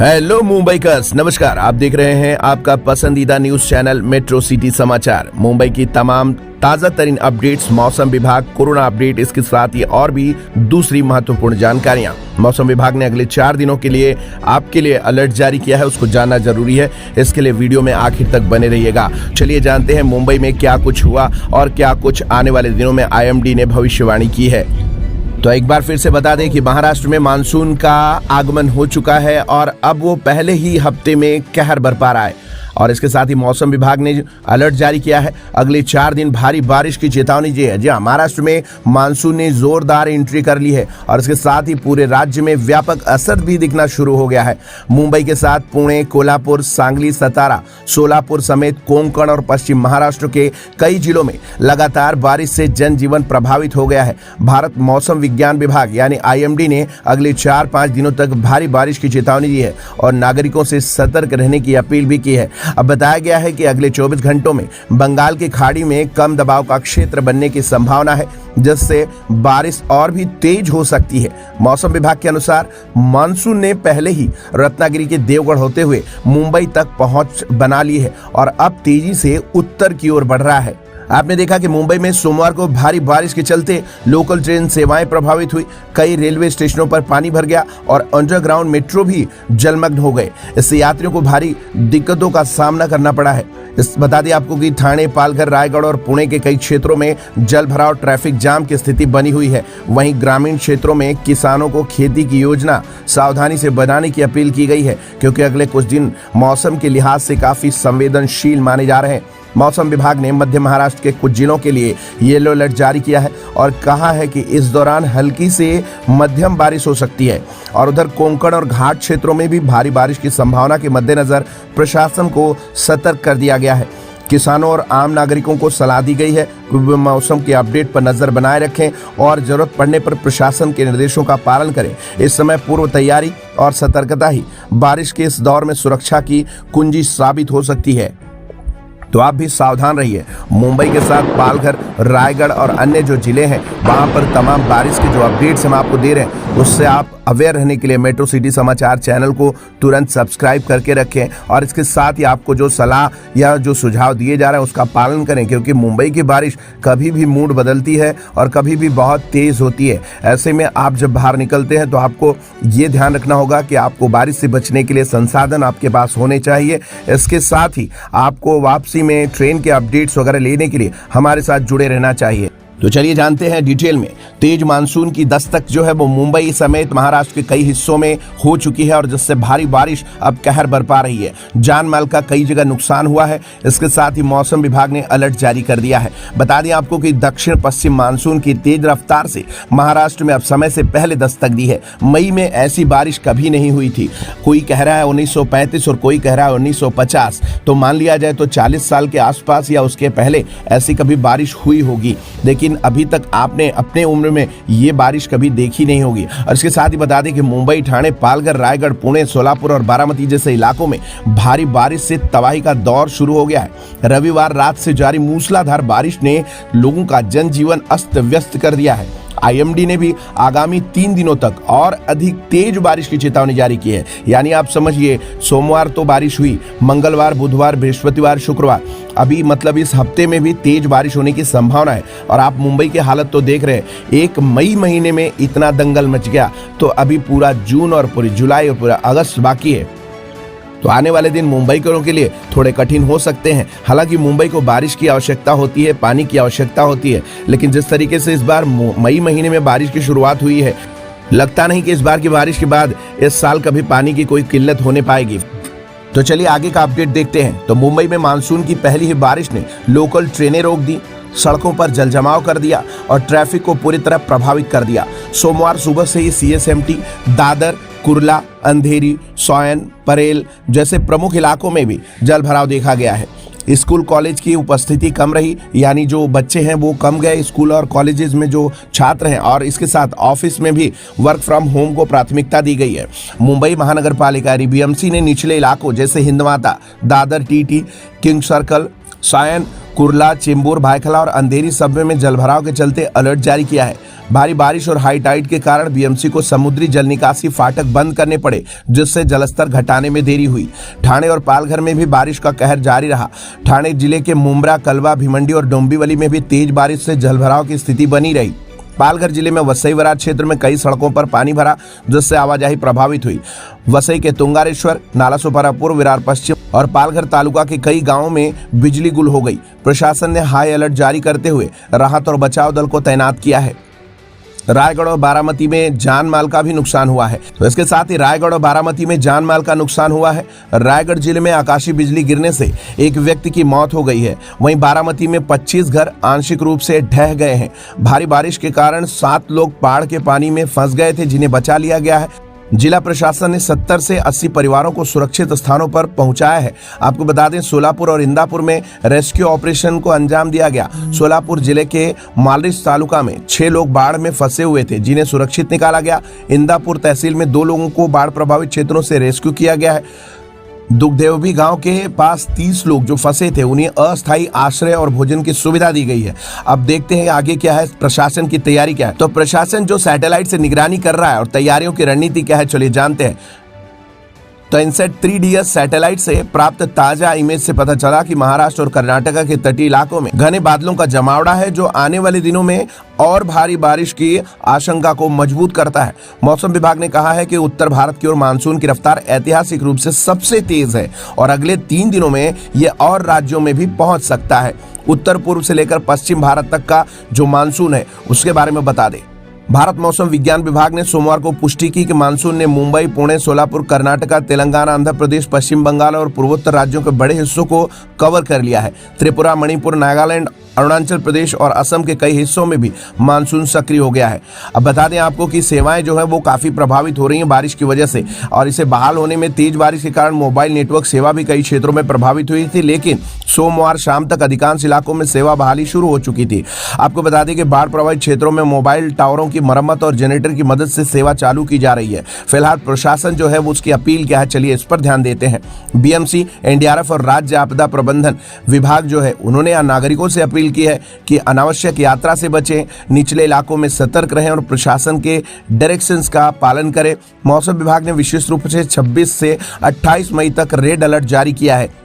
Hello Mumbaikars, नमस्कार। आप देख रहे हैं आपका पसंदीदा न्यूज चैनल मेट्रो सिटी समाचार। मुंबई की तमाम ताजा तरीन अपडेट्स, मौसम विभाग, कोरोना अपडेट, इसके साथ ही और भी दूसरी महत्वपूर्ण जानकारियां। मौसम विभाग ने अगले 4 दिनों के लिए आपके लिए अलर्ट जारी किया है, उसको जानना जरूरी है। इसके लिए वीडियो में आखिर तक बने रहिएगा। चलिए जानते हैं मुंबई में क्या कुछ हुआ और क्या कुछ आने वाले दिनों में IMD ने भविष्यवाणी की है। तो एक बार फिर से बता दें कि महाराष्ट्र में मानसून का आगमन हो चुका है और अब वो पहले ही हफ्ते में कहर बरपा रहा है। और इसके साथ ही मौसम विभाग ने अलर्ट जारी किया है। अगले 4 दिन भारी बारिश की चेतावनी दी है। जी हाँ, महाराष्ट्र में मानसून ने जोरदार एंट्री कर ली है और इसके साथ ही पूरे राज्य में व्यापक असर भी दिखना शुरू हो गया है। मुंबई के साथ पुणे, कोल्हापुर, सांगली, सतारा, सोलापुर समेत कोंकण और पश्चिम महाराष्ट्र के कई जिलों में लगातार बारिश से जनजीवन प्रभावित हो गया है। भारत मौसम विज्ञान विभाग यानी IMD ने अगले 4-5 दिनों तक भारी बारिश की चेतावनी दी है और नागरिकों से सतर्क रहने की अपील भी की है। अब बताया गया है कि अगले 24 घंटों में बंगाल की खाड़ी में कम दबाव का क्षेत्र बनने की संभावना है, जिससे बारिश और भी तेज हो सकती है। मौसम विभाग के अनुसार मानसून ने पहले ही रत्नागिरी के देवगढ़ होते हुए मुंबई तक पहुंच बना ली है और अब तेजी से उत्तर की ओर बढ़ रहा है। आपने देखा कि मुंबई में सोमवार को भारी बारिश के चलते लोकल ट्रेन सेवाएं प्रभावित हुई, कई रेलवे स्टेशनों पर पानी भर गया और अंडरग्राउंड मेट्रो भी जलमग्न हो गए। इससे यात्रियों को भारी दिक्कतों का सामना करना पड़ा है। बता दें आपको कि ठाणे, पालघर, रायगढ़ और पुणे के कई क्षेत्रों में जल भराव, ट्रैफिक जाम की स्थिति बनी हुई है। वहीं ग्रामीण क्षेत्रों में किसानों को खेती की योजना सावधानी से बनाने की अपील की गई है, क्योंकि अगले कुछ दिन मौसम के लिहाज से काफी संवेदनशील माने जा रहे हैं। मौसम विभाग ने मध्य महाराष्ट्र के कुछ जिलों के लिए येलो अलर्ट जारी किया है और कहा है कि इस दौरान हल्की से मध्यम बारिश हो सकती है। और उधर कोंकण और घाट क्षेत्रों में भी भारी बारिश की संभावना के मद्देनजर प्रशासन को सतर्क कर दिया गया है। किसानों और आम नागरिकों को सलाह दी गई है कि वे मौसम के अपडेट पर नजर बनाए रखें और जरूरत पड़ने पर प्रशासन के निर्देशों का पालन करें। इस समय पूर्व तैयारी और सतर्कता ही बारिश के इस दौर में सुरक्षा की कुंजी साबित हो सकती है। तो आप भी सावधान रहिए। मुंबई के साथ पालघर, रायगढ़ और अन्य जो जिले हैं, वहां पर तमाम बारिश के जो अपडेट्स हम आपको दे रहे हैं, उससे आप अवेयर रहने के लिए मेट्रो सिटी समाचार चैनल को तुरंत सब्सक्राइब करके रखें और इसके साथ ही आपको जो सलाह या जो सुझाव दिए जा रहे हैं उसका पालन करें, क्योंकि मुंबई की बारिश कभी भी मूड बदलती है और कभी भी बहुत तेज होती है। ऐसे में आप जब बाहर निकलते हैं तो आपको ये ध्यान रखना होगा कि आपको बारिश से बचने के लिए संसाधन आपके पास होने चाहिए। इसके साथ ही आपको वापसी में ट्रेन के अपडेट्स वगैरह लेने के लिए हमारे साथ जुड़े रहना चाहिए। तो चलिए जानते हैं डिटेल में। तेज मानसून की दस्तक जो है वो मुंबई समेत महाराष्ट्र के कई हिस्सों में हो चुकी है और जिससे भारी बारिश अब कहर बरपा रही है। जान माल का कई जगह नुकसान हुआ है। इसके साथ ही मौसम विभाग ने अलर्ट जारी कर दिया है। बता दें आपको कि दक्षिण पश्चिम मानसून की तेज रफ्तार से महाराष्ट्र में अब समय से पहले दस्तक दी है। मई में ऐसी बारिश कभी नहीं हुई थी। कोई कह रहा है 1935 और कोई कह रहा है 1950, तो मान लिया जाए तो 40 साल के आसपास या उसके पहले ऐसी कभी बारिश हुई होगी, लेकिन अभी तक आपने अपने उम्र में ये बारिश कभी देखी नहीं होगी। और इसके साथ ही बता दें कि मुंबई, ठाणे, पालघर, रायगढ़, पुणे, सोलापुर और बारामती जैसे इलाकों में भारी बारिश से तबाही का दौर शुरू हो गया है। रविवार रात से जारी मूसलाधार बारिश ने लोगों का जनजीवन अस्त व्यस्त कर दिया है। IMD ने भी आगामी 3 दिनों तक और अधिक तेज बारिश की चेतावनी जारी की है। यानी आप समझिए, सोमवार तो बारिश हुई, मंगलवार, बुधवार, बृहस्पतिवार, शुक्रवार, अभी मतलब इस हफ्ते में भी तेज बारिश होने की संभावना है। और आप मुंबई की हालत तो देख रहे हैं। 1 मई महीने में इतना दंगल मच गया, तो अभी पूरा जून और पूरी जुलाई और पूरा अगस्त बाकी है। तो आने वाले दिन मुंबईकरों के लिए थोड़े कठिन हो सकते हैं। हालांकि मुंबई को बारिश की आवश्यकता होती है, पानी की आवश्यकता होती है, लेकिन जिस तरीके से इस बार मई महीने में बारिश की शुरुआत हुई है, लगता नहीं कि इस बार की बारिश के बाद इस साल कभी पानी की कोई किल्लत होने पाएगी। तो चलिए आगे का अपडेट देखते हैं। तो मुंबई में मानसून की पहली ही बारिश ने लोकल ट्रेनें रोक दी, सड़कों पर जलजमाव कर दिया और ट्रैफिक को पूरी तरह प्रभावित कर दिया। सोमवार सुबह से ही CSMT, दादर, कुर्ला, अंधेरी, सोयन, परेल जैसे प्रमुख इलाकों में भी जल भराव देखा गया है। स्कूल कॉलेज की उपस्थिति कम रही, यानी जो बच्चे हैं वो कम गए स्कूल और कॉलेजेस में जो छात्र हैं, और इसके साथ ऑफिस में भी वर्क फ्रॉम होम को प्राथमिकता दी गई है। मुंबई महानगर पालिका BMC ने निचले इलाकों जैसे Hindmata, Dadar TT, king circle, Sion, Kurla, Chembur, Byculla और अंधेरी सबवे में जलभराव के चलते अलर्ट जारी किया है। भारी बारिश और हाई टाइड के कारण बीएमसी को समुद्री जल निकासी फाटक बंद करने पड़े, जिससे जलस्तर घटाने में देरी हुई। ठाणे और पालघर में भी बारिश का कहर जारी रहा। ठाणे जिले के मुंब्रा, कलवा, भिमंडी और डोंबिवली में भी तेज बारिश से जलभराव की स्थिति बनी रही। पालघर जिले में वसई विरार क्षेत्र में कई सड़कों पर पानी भरा, जिससे आवाजाही प्रभावित हुई। वसई के तुंगारेश्वर, नालासोपारापुर, विरार पश्चिम और पालघर तालुका के कई गांवों में बिजली गुल हो गई। प्रशासन ने हाई अलर्ट जारी करते हुए राहत और बचाव दल को तैनात किया है। रायगढ़ और बारामती में जान माल का भी नुकसान हुआ है। तो इसके साथ ही रायगढ़ और बारामती में जान माल का नुकसान हुआ है। रायगढ़ जिले में आकाशीय बिजली गिरने से एक व्यक्ति की मौत हो गई है। वहीं बारामती में 25 घर आंशिक रूप से ढह गए हैं। भारी बारिश के कारण 7 लोग बाढ़ के पानी में फंस गए थे, जिन्हें बचा लिया गया है। जिला प्रशासन ने 70 से 80 परिवारों को सुरक्षित स्थानों पर पहुंचाया है। आपको बता दें, सोलापुर और इंदापुर में रेस्क्यू ऑपरेशन को अंजाम दिया गया। सोलापुर जिले के मालरिच तालुका में 6 लोग बाढ़ में फंसे हुए थे, जिन्हें सुरक्षित निकाला गया। इंदापुर तहसील में 2 लोगों को बाढ़ प्रभावित क्षेत्रों से रेस्क्यू किया गया है। दुगदेवभी गांव के पास 30 लोग जो फंसे थे, उन्हें अस्थायी आश्रय और भोजन की सुविधा दी गई है। अब देखते हैं आगे क्या है, प्रशासन की तैयारी क्या है। तो प्रशासन जो सैटेलाइट से निगरानी कर रहा है और तैयारियों की रणनीति क्या है, चलिए जानते हैं। तो इनसेट 3DS सैटेलाइट से प्राप्त ताजा इमेज से पता चला कि महाराष्ट्र और कर्नाटक के तटीय इलाकों में घने बादलों का जमावड़ा है, जो आने वाले दिनों में और भारी बारिश की आशंका को मजबूत करता है। मौसम विभाग ने कहा है कि उत्तर भारत की ओर मानसून की रफ्तार ऐतिहासिक रूप से सबसे तेज है और अगले 3 दिनों में यह और राज्यों में भी पहुंच सकता है। उत्तर पूर्व से लेकर पश्चिम भारत तक का जो मानसून है, उसके बारे में बता दें। भारत मौसम विज्ञान विभाग ने सोमवार को पुष्टि की कि मानसून ने मुंबई, पुणे, सोलापुर, कर्नाटका, तेलंगाना, आंध्र प्रदेश, पश्चिम बंगाल और पूर्वोत्तर राज्यों के बड़े हिस्सों को कवर कर लिया है। त्रिपुरा, मणिपुर, नागालैंड, अरुणाचल प्रदेश और असम के कई हिस्सों में भी मानसून सक्रिय हो गया है। अब बता दें आपको कि सेवाएं जो है वो काफी प्रभावित हो रही हैं बारिश की वजह से, और इसे बहाल होने में तेज बारिश के कारण मोबाइल नेटवर्क सेवा भी कई क्षेत्रों में प्रभावित हुई थी, लेकिन सोमवार शाम तक अधिकांश इलाकों में सेवा बहाली शुरू हो चुकी थी। आपको बता दें कि बाढ़ प्रभावित क्षेत्रों में मोबाइल टावरों की मरम्मत और जनरेटर की मदद से सेवा चालू की जा रही है। फिलहाल प्रशासन जो है वो उसकी अपील क्या है, चलिए इस पर ध्यान देते हैं। बीएमसी, एनडीआरएफ और राज्य आपदा प्रबंधन विभाग जो है, उन्होंने नागरिकों से अपील की है कि अनावश्यक यात्रा से बचें, निचले इलाकों में सतर्क रहें और प्रशासन के डायरेक्शंस का पालन करें। मौसम विभाग ने विशेष रूप से 26 से 28 मई तक रेड अलर्ट जारी किया है।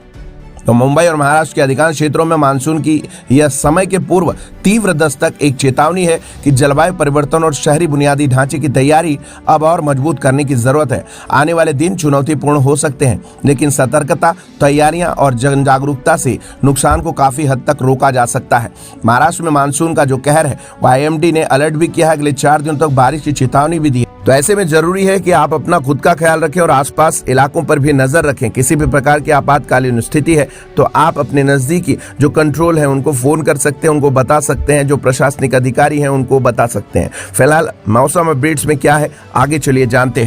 तो मुंबई और महाराष्ट्र के अधिकांश क्षेत्रों में मानसून की यह समय के पूर्व तीव्र दस्तक एक चेतावनी है कि जलवायु परिवर्तन और शहरी बुनियादी ढांचे की तैयारी अब और मजबूत करने की जरूरत है। आने वाले दिन चुनौतीपूर्ण हो सकते हैं, लेकिन सतर्कता, तैयारियां और जन जागरूकता से नुकसान को काफी हद तक रोका जा सकता है। महाराष्ट्र में मानसून का जो कहर है, वह आईएमडी ने अलर्ट भी किया है। अगले 4 दिनों तक बारिश की चेतावनी भी दी है। तो ऐसे में जरूरी है कि आप अपना खुद का ख्याल रखें और आसपास इलाकों पर भी नजर रखें। किसी भी प्रकार की आपातकालीन स्थिति है तो आप अपने नजदीकी जो कंट्रोल है उनको फोन कर सकते हैं, उनको बता सकते हैं, जो प्रशासनिक अधिकारी हैं उनको बता सकते हैं। फिलहाल मौसम अपडेट्स में क्या है, आगे चलिए जानते हैं।